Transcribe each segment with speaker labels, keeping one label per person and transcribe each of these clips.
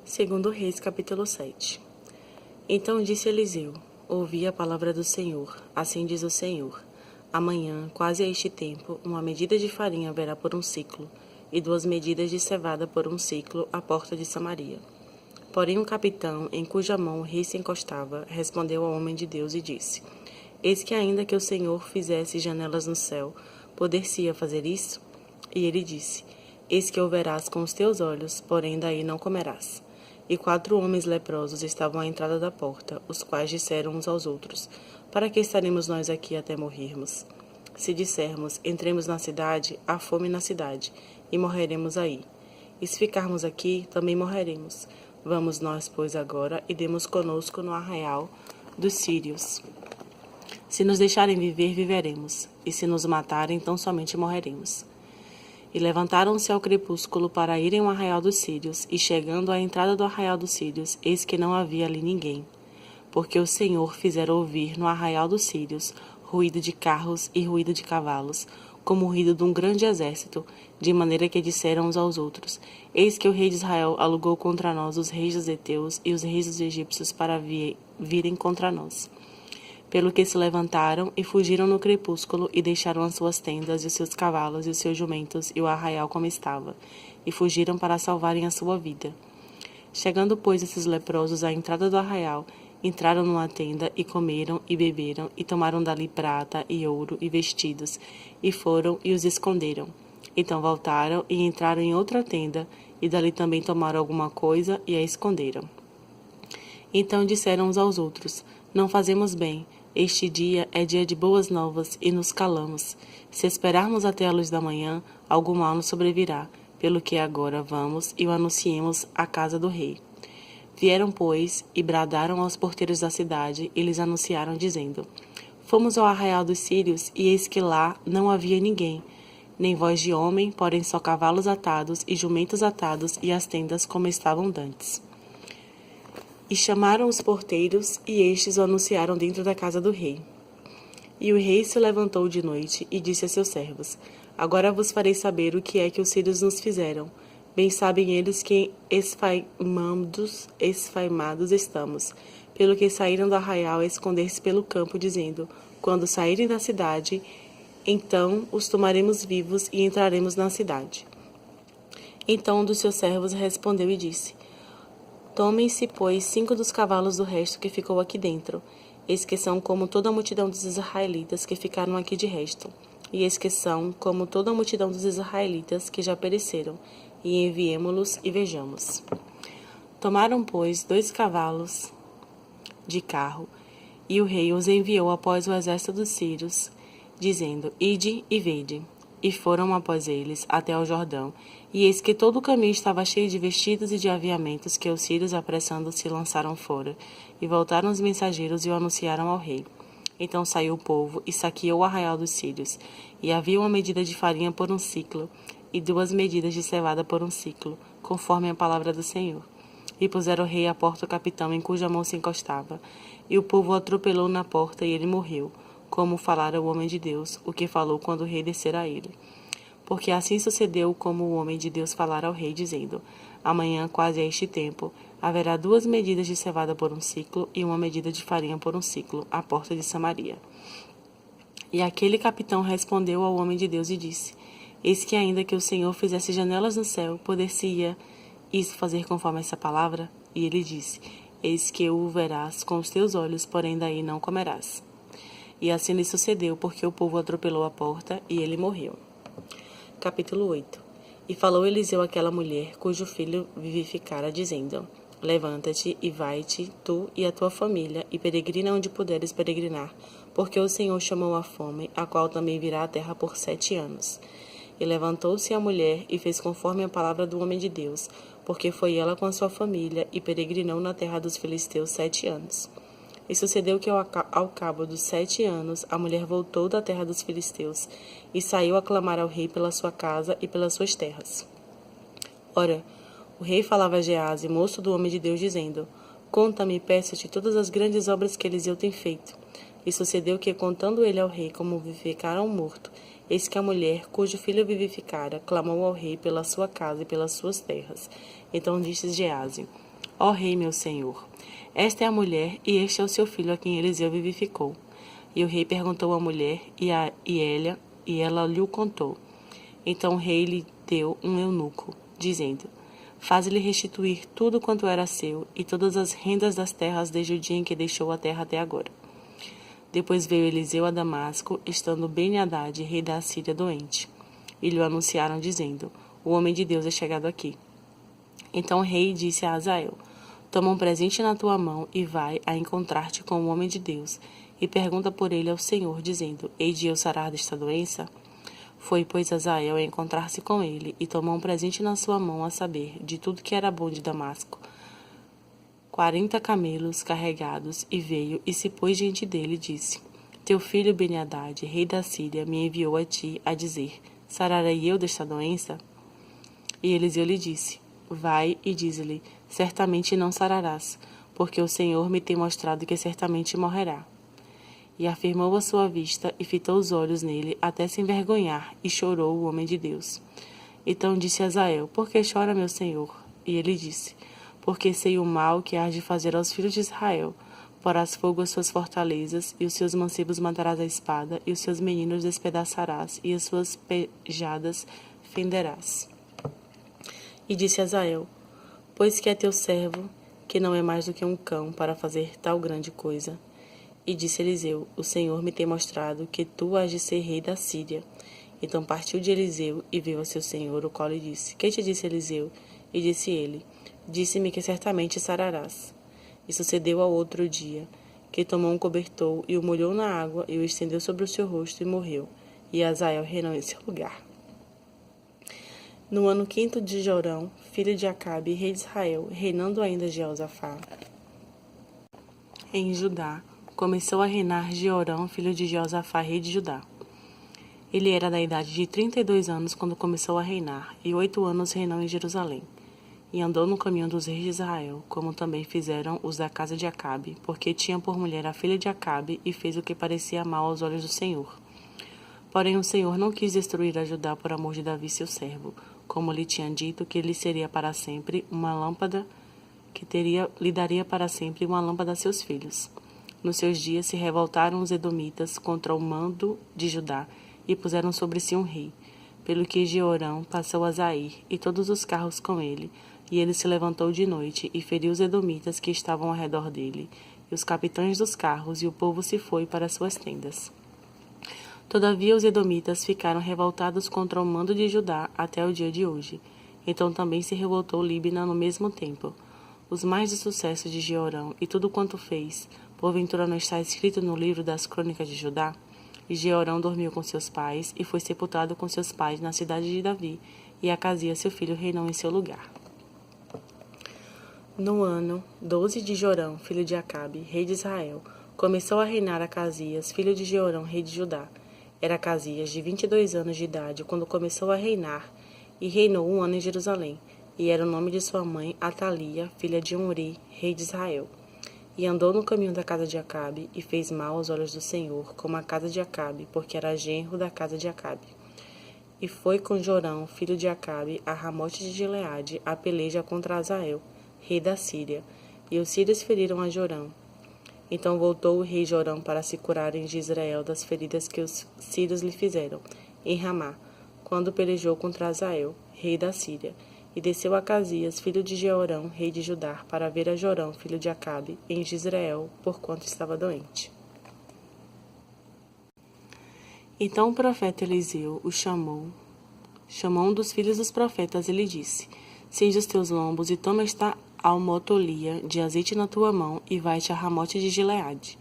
Speaker 1: Segundo Reis, capítulo 7. Então disse Eliseu: Ouvi a palavra do Senhor, assim diz o Senhor. Amanhã, quase a este tempo, uma medida de farinha haverá por um ciclo, e 2 medidas de cevada por um ciclo à porta de Samaria. Porém um capitão, em cuja mão o rei se encostava, respondeu ao homem de Deus e disse: Eis que ainda que o Senhor fizesse janelas no céu, poder-se-ia fazer isso? E ele disse: Eis que o verás com os teus olhos, porém daí não comerás. E 4 homens leprosos estavam à entrada da porta, os quais disseram uns aos outros: Para que estaremos nós aqui até morrermos? Se dissermos: Entremos na cidade, há fome na cidade, e morreremos aí. E se ficarmos aqui, também morreremos. Vamos nós, pois, agora, e demos conosco no arraial dos sírios. Se nos deixarem viver, viveremos, e se nos matarem, tão somente morreremos. E levantaram-se ao crepúsculo para irem ao arraial dos sírios, e chegando à entrada do arraial dos sírios, eis que não havia ali ninguém. Porque o Senhor fizera ouvir no arraial dos sírios ruído de carros e ruído de cavalos, como o ruído de um grande exército, de maneira que disseram uns aos outros: Eis que o rei de Israel alugou contra nós os reis dos heteus e os reis dos egípcios para virem contra nós. Pelo que se levantaram e fugiram no crepúsculo e deixaram as suas tendas e os seus cavalos e os seus jumentos e o arraial como estava, e fugiram para salvarem a sua vida. Chegando, pois, esses leprosos à entrada do arraial, entraram numa tenda e comeram e beberam e tomaram dali prata e ouro e vestidos, e foram e os esconderam. Então voltaram e entraram em outra tenda, e dali também tomaram alguma coisa e a esconderam. Então disseram uns aos outros: Não fazemos bem. Este dia é dia de boas novas, e nos calamos. Se esperarmos até a luz da manhã, algum mal nos sobrevirá, pelo que agora vamos e o anunciemos à casa do rei. Vieram, pois, e bradaram aos porteiros da cidade, e lhes anunciaram, dizendo: Fomos ao arraial dos sírios, e eis que lá não havia ninguém, nem voz de homem, porém só cavalos atados e jumentos atados, e as tendas como estavam dantes. E chamaram os porteiros, e estes o anunciaram dentro da casa do rei. E o rei se levantou de noite, e disse a seus servos: Agora vos farei saber o que é que os sírios nos fizeram. Bem sabem eles que esfaimados estamos, pelo que saíram do arraial a esconder-se pelo campo, dizendo: Quando saírem da cidade, então os tomaremos vivos e entraremos na cidade. Então um dos seus servos respondeu e disse: Tomem-se, pois, 5 dos cavalos do resto que ficou aqui dentro, eis que são como toda a multidão dos israelitas que ficaram aqui de resto, e eis que são como toda a multidão dos israelitas que já pereceram, e enviemo-los e vejamos. Tomaram, pois, 2 cavalos de carro, e o rei os enviou após o exército dos sírios, dizendo: Ide e vede. E foram após eles até ao Jordão, e eis que todo o caminho estava cheio de vestidos e de aviamentos, que os sírios, apressando-se, lançaram fora. E voltaram os mensageiros e o anunciaram ao rei. Então saiu o povo e saqueou o arraial dos sírios. E havia uma medida de farinha por um ciclo, e 2 medidas de cevada por um ciclo, conforme a palavra do Senhor. E puseram o rei à porta o capitão, em cuja mão se encostava. E o povo o atropelou na porta, e ele morreu, como falara o homem de Deus, o que falou quando o rei descera a ele. Porque assim sucedeu como o homem de Deus falara ao rei, dizendo: Amanhã, quase a este tempo, haverá 2 medidas de cevada por um ciclo e 1 medida de farinha por um ciclo, à porta de Samaria. E aquele capitão respondeu ao homem de Deus e disse: Eis que ainda que o Senhor fizesse janelas no céu, poder-se-ia isso fazer conforme essa palavra? E ele disse: Eis que o verás com os teus olhos, porém daí não comerás. E assim lhe sucedeu, porque o povo atropelou a porta, e ele morreu. Capítulo 8. E falou Eliseu àquela mulher, cujo filho vivificara, dizendo: Levanta-te e vai-te, tu e a tua família, e peregrina onde puderes peregrinar, porque o Senhor chamou a fome, a qual também virá à terra por 7 anos. E levantou-se a mulher, e fez conforme a palavra do homem de Deus, porque foi ela com a sua família, e peregrinou na terra dos filisteus 7 anos. E sucedeu que ao cabo dos 7 anos, a mulher voltou da terra dos filisteus, e saiu a clamar ao rei pela sua casa e pelas suas terras. Ora, o rei falava a Geazi, moço do homem de Deus, dizendo: Conta-me, peço-te, todas as grandes obras que Eliseu tem feito. E sucedeu que, contando ele ao rei como vivificara um morto, eis que a mulher, cujo filho vivificara, clamou ao rei pela sua casa e pelas suas terras. Então disse Geazi: Ó rei, meu senhor, esta é a mulher e este é o seu filho a quem Eliseu vivificou. E o rei perguntou à mulher e ela lhe contou. Então o rei lhe deu um eunuco, dizendo: Faze-lhe restituir tudo quanto era seu e todas as rendas das terras desde o dia em que deixou a terra até agora. Depois veio Eliseu a Damasco, estando Ben-Hadad, rei da Síria, doente. E lhe anunciaram, dizendo: O homem de Deus é chegado aqui. Então o rei disse a Hazael: Toma um presente na tua mão e vai a encontrar-te com o homem de Deus, e pergunta por ele ao Senhor, dizendo: Hei de eu sarar desta doença? Foi, pois, Hazael a encontrar-se com ele, e tomou um presente na sua mão, a saber, de tudo que era bom de Damasco, 40 camelos carregados, e veio e se pôs diante dele e disse: Teu filho Ben-Hadad, rei da Síria, me enviou a ti a dizer: Sararei eu desta doença? E Eliseu lhe disse: Vai e dize-lhe: Certamente não sararás, porque o Senhor me tem mostrado que certamente morrerá. E afirmou a sua vista e fitou os olhos nele até se envergonhar, e chorou o homem de Deus. Então disse Hazael: Por que chora, meu senhor? E ele disse: Porque sei o mal que hás de fazer aos filhos de Israel. Porás fogo às suas fortalezas, e os seus mancebos matarás à espada, e os seus meninos despedaçarás, e as suas pejadas fenderás. E disse Hazael: Pois que é teu servo, que não é mais do que um cão, para fazer tal grande coisa. E disse Eliseu: O Senhor me tem mostrado que tu has de ser rei da Síria. Então partiu de Eliseu e veio a seu senhor, o qual lhe disse: Que te disse Eliseu? E disse ele: Disse-me que certamente sararás. E sucedeu ao outro dia, que tomou um cobertor e o molhou na água e o estendeu sobre o seu rosto e morreu. E Hazael reinou em seu lugar. No ano 5º de Jorão, filho de Acabe, rei de Israel, reinando ainda Jeosafá, em Judá, começou a reinar Jeorão, filho de Jeosafá, rei de Judá. Ele era da idade de 32 anos quando começou a reinar, e 8 anos reinou em Jerusalém. E andou no caminho dos reis de Israel, como também fizeram os da casa de Acabe, porque tinha por mulher a filha de Acabe, e fez o que parecia mal aos olhos do Senhor. Porém o Senhor não quis destruir a Judá por amor de Davi seu servo, como lhe tinha dito que lhe seria para sempre uma lâmpada, lhe daria para sempre uma lâmpada a seus filhos. Nos seus dias se revoltaram os edomitas contra o mando de Judá, e puseram sobre si um rei, pelo que Jeorão passou a Zair, e todos os carros com ele, e ele se levantou de noite, e feriu os edomitas que estavam ao redor dele, e os capitães dos carros, e o povo se foi para suas tendas. Todavia os edomitas ficaram revoltados contra o mando de Judá até o dia de hoje. Então também se revoltou Líbina no mesmo tempo. Os mais de sucesso de Jeorão e tudo quanto fez, porventura não está escrito no livro das crônicas de Judá? E Jeorão dormiu com seus pais, e foi sepultado com seus pais na cidade de Davi, e Acasias seu filho reinou em seu lugar. No ano 12 de Jorão, filho de Acabe, rei de Israel, começou a reinar Acasias, filho de Jeorão, rei de Judá. Era Acasias de 22 anos de idade quando começou a reinar, e reinou 1 ano em Jerusalém. E era o nome de sua mãe Atalia, filha de Omri, rei de Israel. E andou no caminho da casa de Acabe, e fez mal aos olhos do Senhor, como a casa de Acabe, porque era genro da casa de Acabe. E foi com Jorão, filho de Acabe, a Ramote de Gileade, a peleja contra Hazael, rei da Síria. E os sírios feriram a Jorão. Então voltou o rei Jorão para se curar em Jezreel das feridas que os sírios lhe fizeram, em Ramá, quando pelejou contra Hazael, rei da Síria. E desceu Acasias, filho de Jeorão, rei de Judá, para ver a Jorão, filho de Acabe, em Jezreel, porquanto estava doente. Então o profeta Eliseu o chamou um dos filhos dos profetas e lhe disse: Cinge os teus lombos e toma esta almotolia de azeite na tua mão e vai-te a Ramote de Gileade.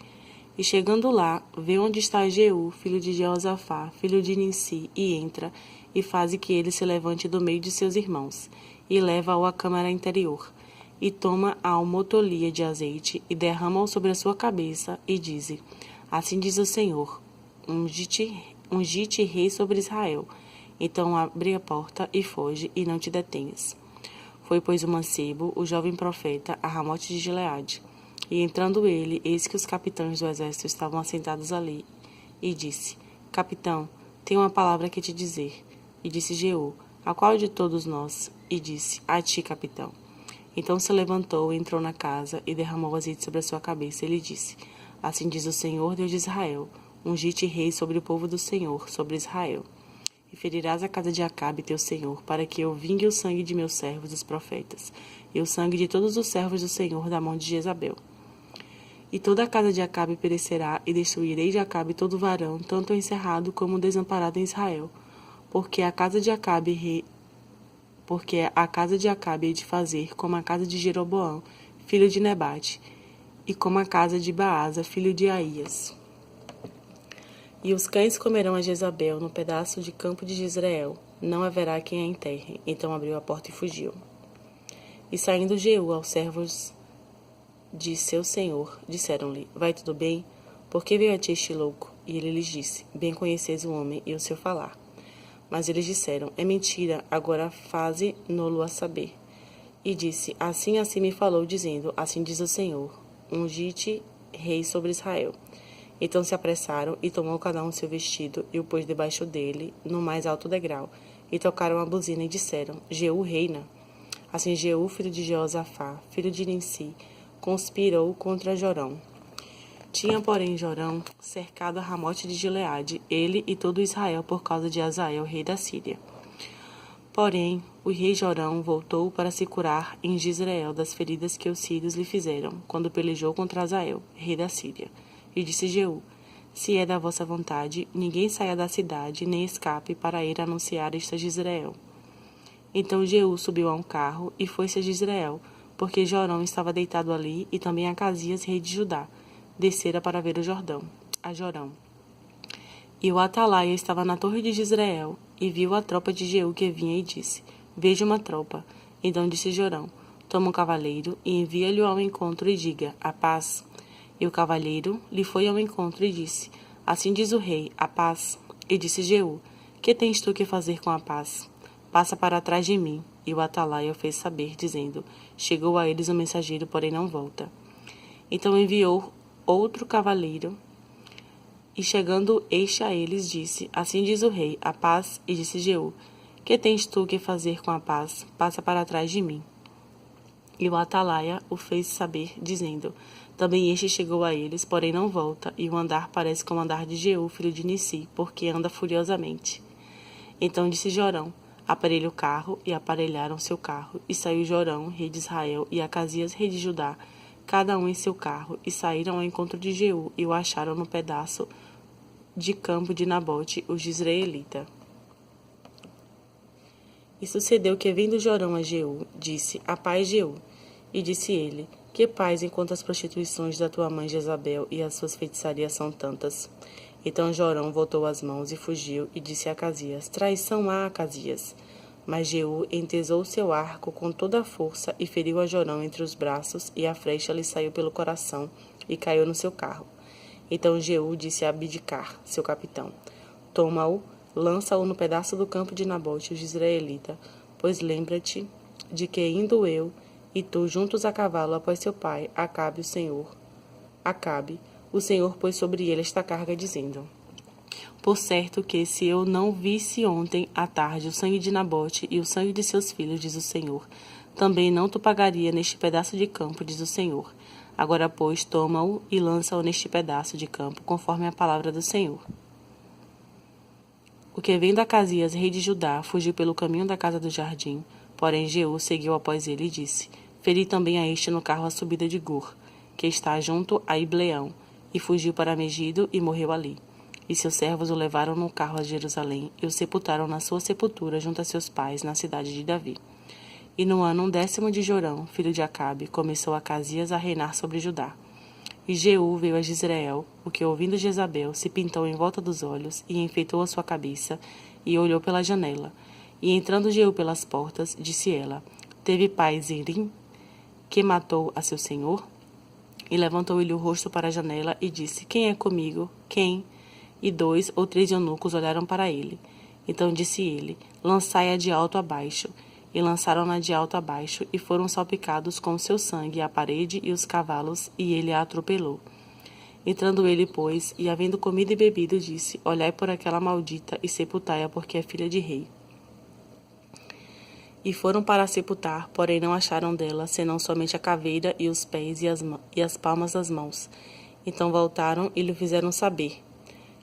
Speaker 1: E chegando lá, vê onde está Jeú, filho de Jeosafá, filho de Nissi, e entra, e faze que ele se levante do meio de seus irmãos, e leva-o à câmara interior, e toma a almotolia de azeite, e derrama-o sobre a sua cabeça, e dize: Assim diz o Senhor, ungi-te rei sobre Israel. Então abre a porta e foge, e não te detenhas. Foi, pois, o mancebo, o jovem profeta, a Ramote de Gileade. E entrando ele, eis que os capitães do exército estavam assentados ali, e disse: Capitão, tenho uma palavra que te dizer. E disse Jeú: A qual de todos nós? E disse: A ti, capitão. Então se levantou, entrou na casa e derramou azeite sobre a sua cabeça. Ele disse: Assim diz o Senhor, Deus de Israel: Ungi-te rei sobre o povo do Senhor, sobre Israel. E ferirás a casa de Acabe, teu senhor, para que eu vingue o sangue de meus servos, os profetas, e o sangue de todos os servos do Senhor da mão de Jezabel. E toda a casa de Acabe perecerá, e destruirei de Acabe todo varão, tanto o encerrado como o desamparado em Israel. Porque a casa de Acabe hei de fazer como a casa de Jeroboão, filho de Nebate, e como a casa de Baasa, filho de Aías. E os cães comerão a Jezabel no pedaço de campo de Jezreel, não haverá quem a enterre. Então abriu a porta e fugiu. E saindo Jeú aos servos de seu senhor, disseram-lhe: Vai tudo bem? Por que veio a ti este louco? E ele lhes disse: Bem conheceis o homem e o seu falar. Mas eles disseram: É mentira, agora faze-no-lo a saber. E disse: Assim me falou, dizendo: Assim diz o Senhor: Ungi-te rei sobre Israel. Então se apressaram e tomou cada um seu vestido e o pôs debaixo dele, no mais alto degrau, e tocaram a buzina e disseram: Jeú reina. Assim Jeú, filho de Jeosafá, filho de Ninsi, conspirou contra Jorão. Tinha, porém, Jorão cercado a Ramote de Gileade, ele e todo Israel, por causa de Azael, rei da Síria. Porém, o rei Jorão voltou para se curar em Jezreel das feridas que os sírios lhe fizeram, quando pelejou contra Azael, rei da Síria. E disse Jeú: Se é da vossa vontade, ninguém saia da cidade, nem escape para ir anunciar isto a Jezreel. Então Jeú subiu a um carro e foi-se a Jezreel, porque Jorão estava deitado ali, e também Acasias, rei de Judá, descera para ver a Jorão. E o atalaia estava na torre de Jezreel, e viu a tropa de Jeú que vinha, e disse: Vejo uma tropa. Então disse Jorão: Toma um cavaleiro, e envia-lhe ao encontro, e diga: A paz. E o cavalheiro lhe foi ao encontro e disse: Assim diz o rei: A paz. E disse Jeú: Que tens tu que fazer com a paz? Passa para trás de mim. E o atalaia o fez saber, dizendo: Chegou a eles o mensageiro, porém não volta. Então enviou outro cavaleiro, e chegando este a eles, disse: Assim diz o rei: A paz. E disse Jeú: Que tens tu que fazer com a paz? Passa para trás de mim. E o atalaia o fez saber, dizendo: Também este chegou a eles, porém não volta, e o andar parece como o andar de Jeú, filho de Nissi, porque anda furiosamente. Então disse Jorão: Aparelhe o carro, e aparelharam seu carro, e saiu Jorão, rei de Israel, e Acasias, rei de Judá, cada um em seu carro, e saíram ao encontro de Jeú, e o acharam no pedaço de campo de Nabote, o jezreelita. E sucedeu que, vendo Jorão a Jeú, disse: A paz, Jeú. E disse ele: Que paz, enquanto as prostituições da tua mãe Jezabel e as suas feitiçarias são tantas? Então Jorão voltou as mãos e fugiu, e disse a Acasias: Traição há, Acasias. Mas Jeú entesou seu arco com toda a força e feriu a Jorão entre os braços, e a flecha lhe saiu pelo coração e caiu no seu carro. Então Jeú disse a Abdicar, seu capitão: Toma-o, lança-o no pedaço do campo de Nabote, o jezreelita, pois lembra-te de que, indo eu e tu juntos a cavalo após seu pai, Acabe, o Senhor pôs sobre ele esta carga, dizendo: Por certo que, se eu não visse ontem à tarde o sangue de Nabote e o sangue de seus filhos, diz o Senhor, também não tu pagaria neste pedaço de campo, diz o Senhor. Agora, pois, toma-o e lança-o neste pedaço de campo, conforme a palavra do Senhor. O que, vendo Acasias, rei de Judá, fugiu pelo caminho da casa do jardim, porém Jeú seguiu após ele e disse: Feri também a este no carro a subida de Gur, que está junto a Ibleão, e fugiu para Megido e morreu ali. E seus servos o levaram no carro a Jerusalém e o sepultaram na sua sepultura junto a seus pais, na cidade de Davi. E no ano 10º de Jorão, filho de Acabe, começou Acasias a reinar sobre Judá. E Jeú veio a Jezreel, o que, ouvindo Jezabel, se pintou em volta dos olhos e enfeitou a sua cabeça, e olhou pela janela. E entrando Jeú pelas portas, disse ela: Teve paz Zerim, que matou a seu senhor? E levantou ele o rosto para a janela e disse: Quem é comigo? Quem? E 2 ou 3 eunucos olharam para ele. Então disse ele: Lançai-a de alto a baixo. E lançaram-na de alto a baixo, e foram salpicados com o seu sangue a parede e os cavalos, e ele a atropelou. Entrando ele, pois, e havendo comido e bebido, disse: Olhai por aquela maldita, e sepultai-a, porque é filha de rei. E foram para sepultar, porém não acharam dela, senão somente a caveira e os pés e as palmas das mãos. Então voltaram e lhe fizeram saber.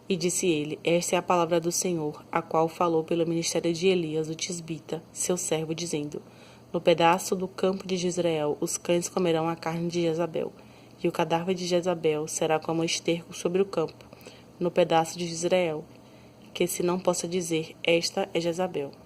Speaker 1: E disse ele: Esta é a palavra do Senhor, a qual falou pelo ministério de Elias, o tisbita, seu servo, dizendo: No pedaço do campo de Jezreel os cães comerão a carne de Jezabel, e o cadáver de Jezabel será como esterco sobre o campo, no pedaço de Jezreel, que se não possa dizer: Esta é Jezabel.